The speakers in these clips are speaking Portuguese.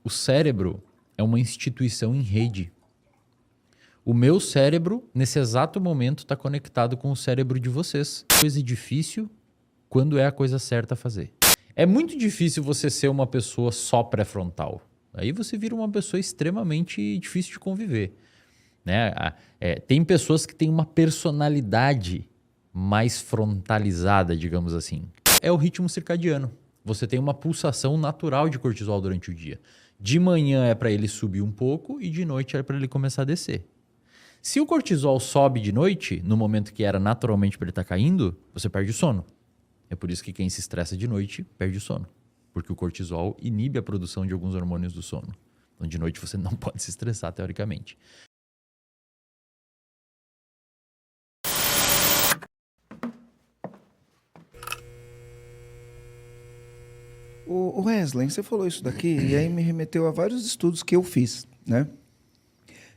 o cérebro é uma instituição em rede. O meu cérebro, nesse exato momento, está conectado com o cérebro de vocês. Coisa difícil quando é a coisa certa a fazer. É muito difícil você ser uma pessoa só pré-frontal. Aí você vira uma pessoa extremamente difícil de conviver. Né? Tem pessoas que têm uma personalidade mais frontalizada, digamos assim. É o ritmo circadiano. Você tem uma pulsação natural de cortisol durante o dia. De manhã é para ele subir um pouco e de noite é para ele começar a descer. Se o cortisol sobe de noite, no momento que era naturalmente para ele estar caindo, você perde o sono. É por isso que quem se estressa de noite perde o sono. Porque o cortisol inibe a produção de alguns hormônios do sono. Então de noite você não pode se estressar, teoricamente. O Wesley, você falou isso daqui e aí me remeteu a vários estudos que eu fiz, né?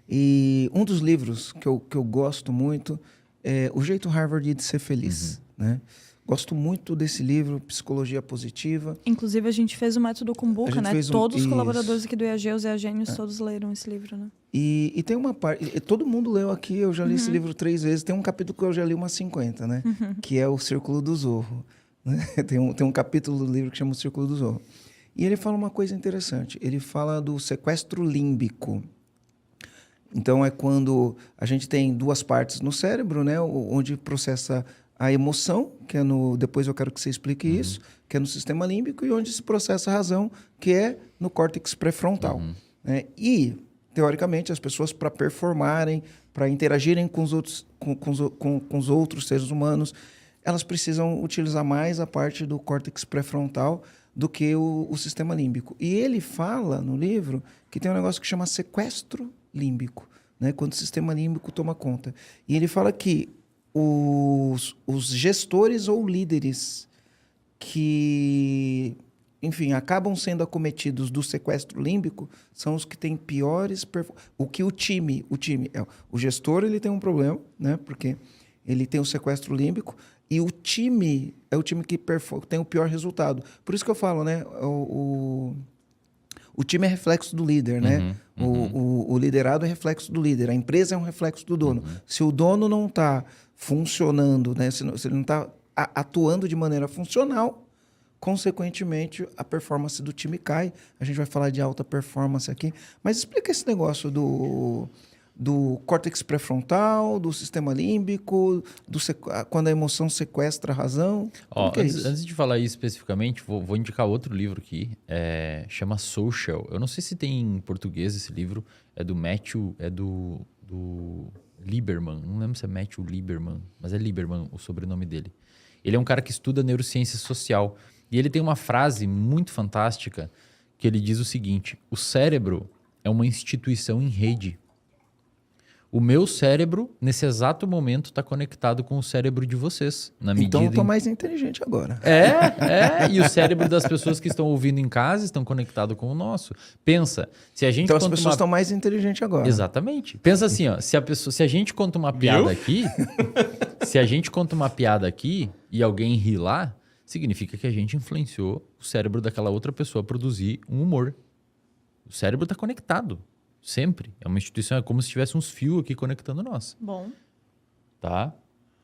E um dos livros que eu gosto muito é O Jeito Harvard de Ser Feliz, né? Gosto muito desse livro, Psicologia Positiva. Inclusive, a gente fez o método Kumbuka, né? Todos os isso. colaboradores aqui do EAG, os EAGênios, todos leram esse livro, né? E tem uma parte... Todo mundo leu aqui, eu já li esse livro 3 vezes. Tem um capítulo que eu já li umas 50, né? Que é o Círculo do Zorro. Né? Tem um capítulo do livro que chama o Círculo do Zorro. E ele fala uma coisa interessante. Ele fala do sequestro límbico. Então, é quando a gente tem duas partes no cérebro, né? Onde processa a emoção, que é no... Depois eu quero que você explique isso, que é no sistema límbico, e onde se processa a razão, que é no córtex pré-frontal. Né? E, teoricamente, as pessoas, para performarem, para interagirem com os outros, com os outros seres humanos, elas precisam utilizar mais a parte do córtex pré-frontal do que o sistema límbico. E ele fala no livro que tem um negócio que chama sequestro límbico, né? Quando o sistema límbico toma conta. E ele fala que os gestores ou líderes que, enfim, acabam sendo acometidos do sequestro límbico são os que têm piores o gestor ele tem um problema, né? Porque ele tem o sequestro límbico e o time é o time que tem o pior resultado. Por isso que eu falo, né? O time é reflexo do líder, né? O liderado é reflexo do líder. A empresa é um reflexo do dono. Se o dono não está funcionando, né? Se ele não está atuando de maneira funcional, consequentemente, a performance do time cai. A gente vai falar de alta performance aqui. Mas explica esse negócio do córtex pré-frontal, do sistema límbico, quando a emoção sequestra a razão. Antes de falar isso especificamente, vou indicar outro livro aqui, chama Social. Eu não sei se tem em português esse livro, é do Matthew, do Lieberman, não lembro se é Matthew Lieberman, mas é Lieberman o sobrenome dele. Ele é um cara que estuda neurociência social e ele tem uma frase muito fantástica que ele diz o seguinte: o cérebro é uma instituição em rede. O meu cérebro, nesse exato momento, está conectado com o cérebro de vocês. Então eu estou mais inteligente agora. E o cérebro das pessoas que estão ouvindo em casa estão conectados com o nosso. Pensa, se a gente então as pessoas estão mais inteligentes agora. Exatamente. Pensa assim, ó, se a gente conta uma piada aqui, se a gente conta uma piada aqui e alguém ri lá, significa que a gente influenciou o cérebro daquela outra pessoa a produzir um humor. O cérebro está conectado. Sempre. É uma instituição, é como se tivesse uns fios aqui conectando nós. Bom. Tá?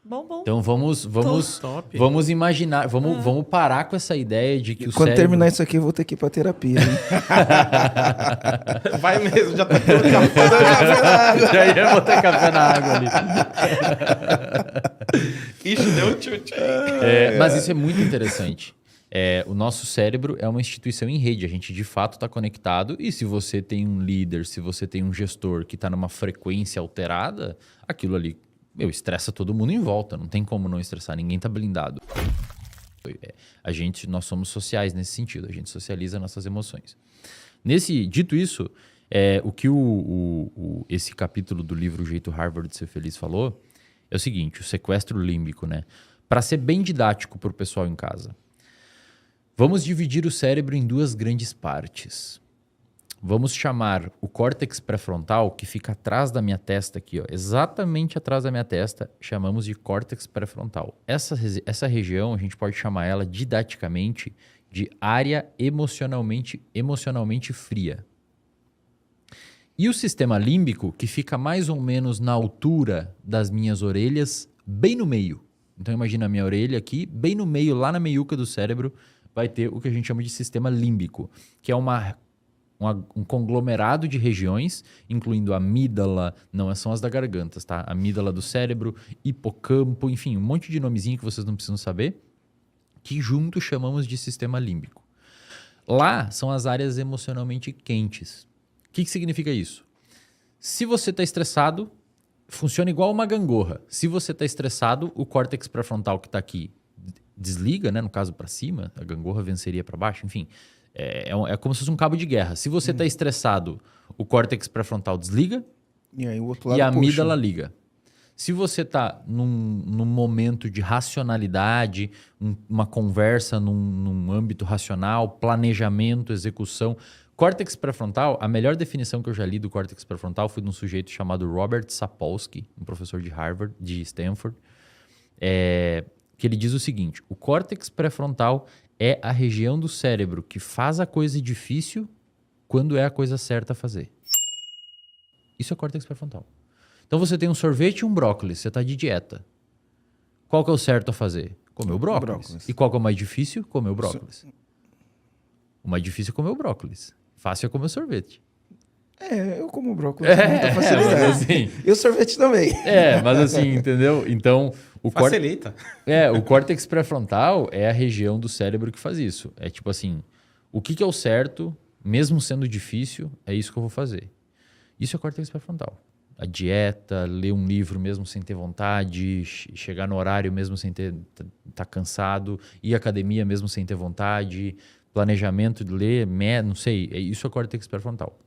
Bom. Então vamos imaginar, vamos parar com essa ideia de que o Quando cérebro... terminar isso aqui, eu vou ter que ir pra terapia. Vai mesmo, já tá todo café. Já ia botar café na água ali. Ixi, deu um chute. Mas isso é muito interessante. O nosso cérebro é uma instituição em rede. A gente, de fato, está conectado. E se você tem um líder, se você tem um gestor que está numa frequência alterada, aquilo ali, estressa todo mundo em volta. Não tem como não estressar. Ninguém está blindado. Nós somos sociais nesse sentido. A gente socializa nossas emoções. Dito isso, o que esse capítulo do livro O Jeito Harvard de Ser Feliz falou é o seguinte: o sequestro límbico, né? Para ser bem didático para o pessoal em casa. Vamos dividir o cérebro em duas grandes partes. Vamos chamar o córtex pré-frontal, que fica atrás da minha testa aqui, ó, exatamente atrás da minha testa, chamamos de córtex pré-frontal. Essa região, a gente pode chamar ela didaticamente de área emocionalmente fria. E o sistema límbico, que fica mais ou menos na altura das minhas orelhas, bem no meio. Então imagina a minha orelha aqui, bem no meio, lá na meiuca do cérebro, vai ter o que a gente chama de sistema límbico, que é um conglomerado de regiões, incluindo a amígdala, não são as da garganta, tá? Amígdala do cérebro, hipocampo, enfim, um monte de nomezinho que vocês não precisam saber, que juntos chamamos de sistema límbico. Lá são as áreas emocionalmente quentes. O que significa isso? Se você está estressado, funciona igual uma gangorra. Se você está estressado, o córtex pré-frontal que está aqui desliga, né? No caso para cima, a gangorra venceria para baixo, enfim. É como se fosse um cabo de guerra. Se você está estressado, o córtex pré-frontal desliga E aí o outro lado e a puxa. amígdala liga. Se você está num momento de racionalidade, uma conversa num âmbito racional, planejamento, execução, córtex pré-frontal, a melhor definição que eu já li do córtex pré-frontal foi de um sujeito chamado Robert Sapolsky, um professor de Harvard, de Stanford, que ele diz o seguinte: o córtex pré-frontal é a região do cérebro que faz a coisa difícil quando é a coisa certa a fazer. Isso é córtex pré-frontal. Então você tem um sorvete e um brócolis, você está de dieta. Qual que é o certo a fazer? Comer o brócolis. E qual que é o mais difícil? Comer o brócolis. O mais difícil é comer o brócolis. Fácil é comer o sorvete. Eu como brócolis com muita facilidade. Mas assim, E o sorvete também. mas assim, entendeu? Então, Facilita. o córtex pré-frontal é a região do cérebro que faz isso. É tipo assim, o que é o certo, mesmo sendo difícil, é isso que eu vou fazer. Isso é córtex pré-frontal. A dieta, ler um livro mesmo sem ter vontade, chegar no horário mesmo sem tá cansado, ir à academia mesmo sem ter vontade, planejamento de ler, não sei, isso é córtex pré-frontal.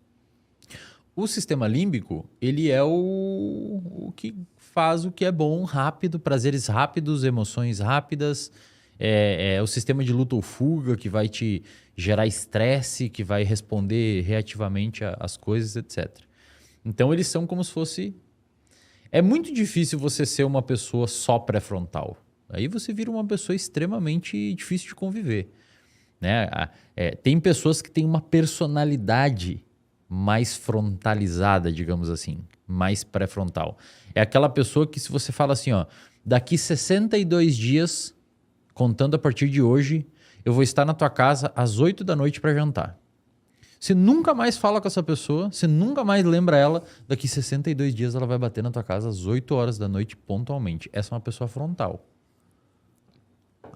O sistema límbico, ele é o que faz o que é bom, rápido, prazeres rápidos, emoções rápidas, é o sistema de luta ou fuga que vai te gerar estresse, que vai responder reativamente às coisas, etc. Então, eles são como se fosse... É muito difícil você ser uma pessoa só pré-frontal. Aí você vira uma pessoa extremamente difícil de conviver. Né? Tem pessoas que têm uma personalidade mais frontalizada, digamos assim, mais pré-frontal. É aquela pessoa que se você fala assim, ó, daqui 62 dias, contando a partir de hoje, eu vou estar na tua casa às 8 da noite para jantar. Você nunca mais fala com essa pessoa, você nunca mais lembra ela, daqui 62 dias ela vai bater na tua casa às 8 horas da noite pontualmente. Essa é uma pessoa frontal.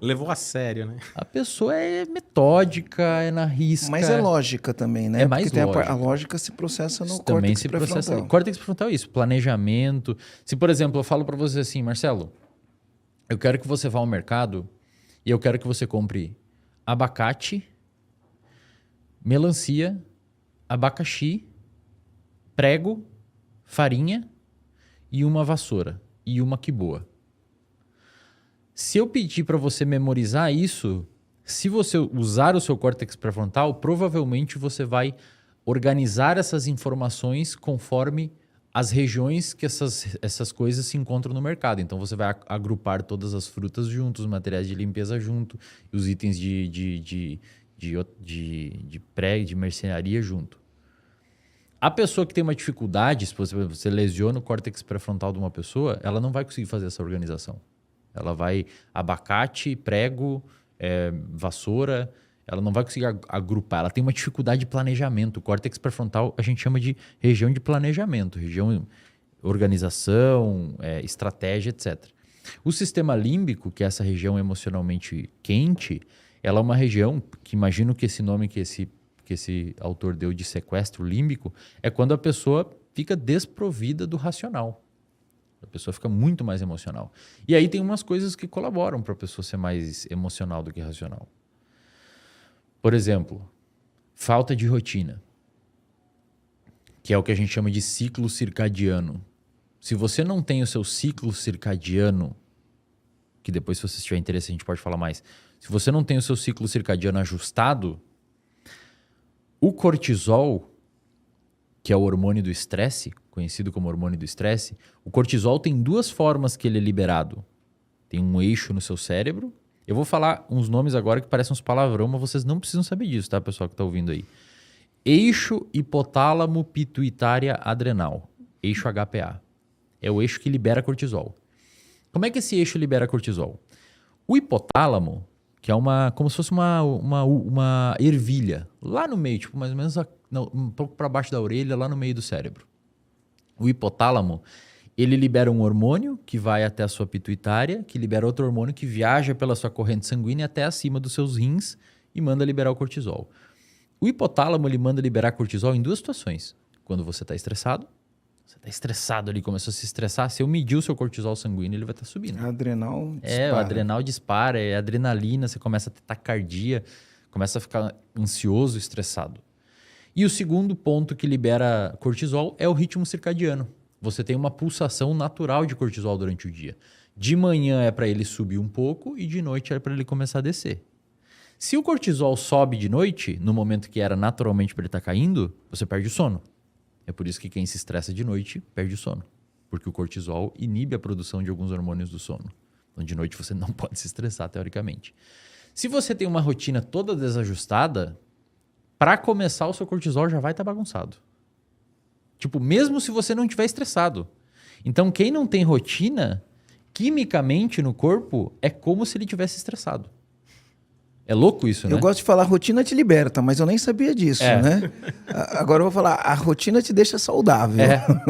Levou a sério, né? A pessoa é metódica, é na risca. Mas é lógica também, né? É mais Porque lógica. A lógica se processa no Também córtex se pré-frontal. processa. Córtex pré-frontal é isso, planejamento. Se, por exemplo, eu falo para você assim, Marcelo, eu quero que você vá ao mercado e eu quero que você compre abacate, melancia, abacaxi, prego, farinha e uma vassoura e uma quiboa. Se eu pedir para você memorizar isso, se você usar o seu córtex pré-frontal, provavelmente você vai organizar essas informações conforme as regiões que essas coisas se encontram no mercado. Então você vai agrupar todas as frutas juntos, os materiais de limpeza junto, os itens de mercearia junto. A pessoa que tem uma dificuldade, se você lesiona o córtex pré-frontal de uma pessoa, ela não vai conseguir fazer essa organização. Ela vai abacate, prego, vassoura, ela não vai conseguir agrupar. Ela tem uma dificuldade de planejamento. O córtex pré-frontal a gente chama de região de planejamento, região organização, estratégia, etc. O sistema límbico, que é essa região emocionalmente quente, ela é uma região que imagino que esse nome que esse autor deu de sequestro límbico é quando a pessoa fica desprovida do racional. A pessoa fica muito mais emocional. E aí tem umas coisas que colaboram para a pessoa ser mais emocional do que racional. Por exemplo, falta de rotina, que é o que a gente chama de ciclo circadiano. Se você não tem o seu ciclo circadiano, que depois, se você tiver interesse, a gente pode falar mais. Se você não tem o seu ciclo circadiano ajustado, o cortisol, que é o hormônio do estresse, conhecido como hormônio do estresse, o cortisol tem duas formas que ele é liberado. Tem um eixo no seu cérebro. Eu vou falar uns nomes agora que parecem uns palavrão, mas vocês não precisam saber disso, tá, pessoal que está ouvindo aí. eixo hipotálamo pituitária adrenal, eixo HPA. É o eixo que libera cortisol. Como é que esse eixo libera cortisol? O hipotálamo, que é como se fosse uma ervilha, lá no meio, tipo mais ou menos um pouco para baixo da orelha, lá no meio do cérebro. O hipotálamo, ele libera um hormônio que vai até a sua pituitária, que libera outro hormônio que viaja pela sua corrente sanguínea até acima dos seus rins e manda liberar o cortisol. O hipotálamo, ele manda liberar cortisol em duas situações. Quando você está estressado, ali, começou a se estressar, se eu medir o seu cortisol sanguíneo, ele vai estar subindo. Adrenal dispara. O adrenal dispara, é adrenalina, você começa a ter taquicardia, começa a ficar ansioso, estressado. E o segundo ponto que libera cortisol é o ritmo circadiano. Você tem uma pulsação natural de cortisol durante o dia. De manhã é para ele subir um pouco e de noite é para ele começar a descer. Se o cortisol sobe de noite, no momento que era naturalmente para ele estar caindo, você perde o sono. É por isso que quem se estressa de noite perde o sono. Porque o cortisol inibe a produção de alguns hormônios do sono. Então, de noite você não pode se estressar, teoricamente. Se você tem uma rotina toda desajustada, para começar o seu cortisol já vai estar bagunçado. Tipo, mesmo se você não estiver estressado. Então, quem não tem rotina, quimicamente no corpo, é como se ele tivesse estressado. É louco isso, né? Eu gosto de falar, rotina te liberta, mas eu nem sabia disso, né? Agora eu vou falar, a rotina te deixa saudável.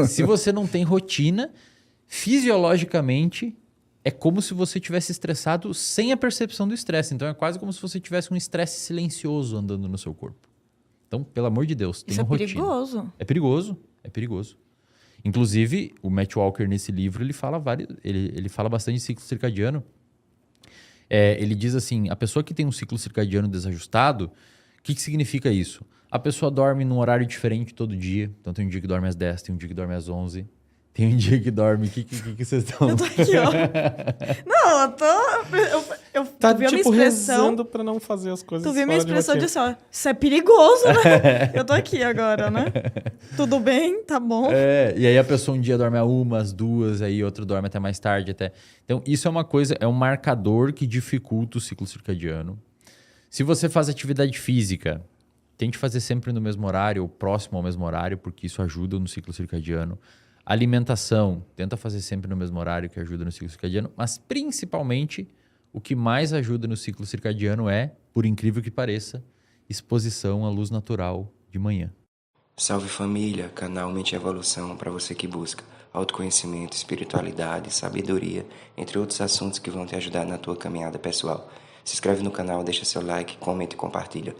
Se você não tem rotina, fisiologicamente, é como se você tivesse estressado sem a percepção do estresse. Então, é quase como se você tivesse um estresse silencioso andando no seu corpo. Então, pelo amor de Deus, tenha rotina. Isso é perigoso. É perigoso, é perigoso. Inclusive, o Matt Walker, nesse livro, ele fala bastante de ciclo circadiano. Ele diz assim, a pessoa que tem um ciclo circadiano desajustado, o que significa isso? A pessoa dorme num horário diferente todo dia. Então tem um dia que dorme às 10, tem um dia que dorme às 11. Tem um dia que dorme... O que vocês estão... Eu tô aqui, ó. Não, eu tô... Eu Tá, vi tipo, uma expressão... rezando pra não fazer as coisas Tu viu minha fora de expressão rotina. de assim, ó, isso é perigoso, né? Eu tô aqui agora, né? Tudo bem? Tá bom? E aí a pessoa um dia dorme a 1, às 2, aí outro dorme até mais tarde. Então isso é uma coisa, é um marcador que dificulta o ciclo circadiano. Se você faz atividade física, tente fazer sempre no mesmo horário ou próximo ao mesmo horário, porque isso ajuda no ciclo circadiano. Alimentação, tenta fazer sempre no mesmo horário, que ajuda no ciclo circadiano. Mas principalmente, o que mais ajuda no ciclo circadiano é, por incrível que pareça, exposição à luz natural de manhã. Salve família, canal Mente e Evolução para você que busca autoconhecimento, espiritualidade, sabedoria, entre outros assuntos que vão te ajudar na tua caminhada pessoal. Se inscreve no canal, deixa seu like, comenta e compartilha.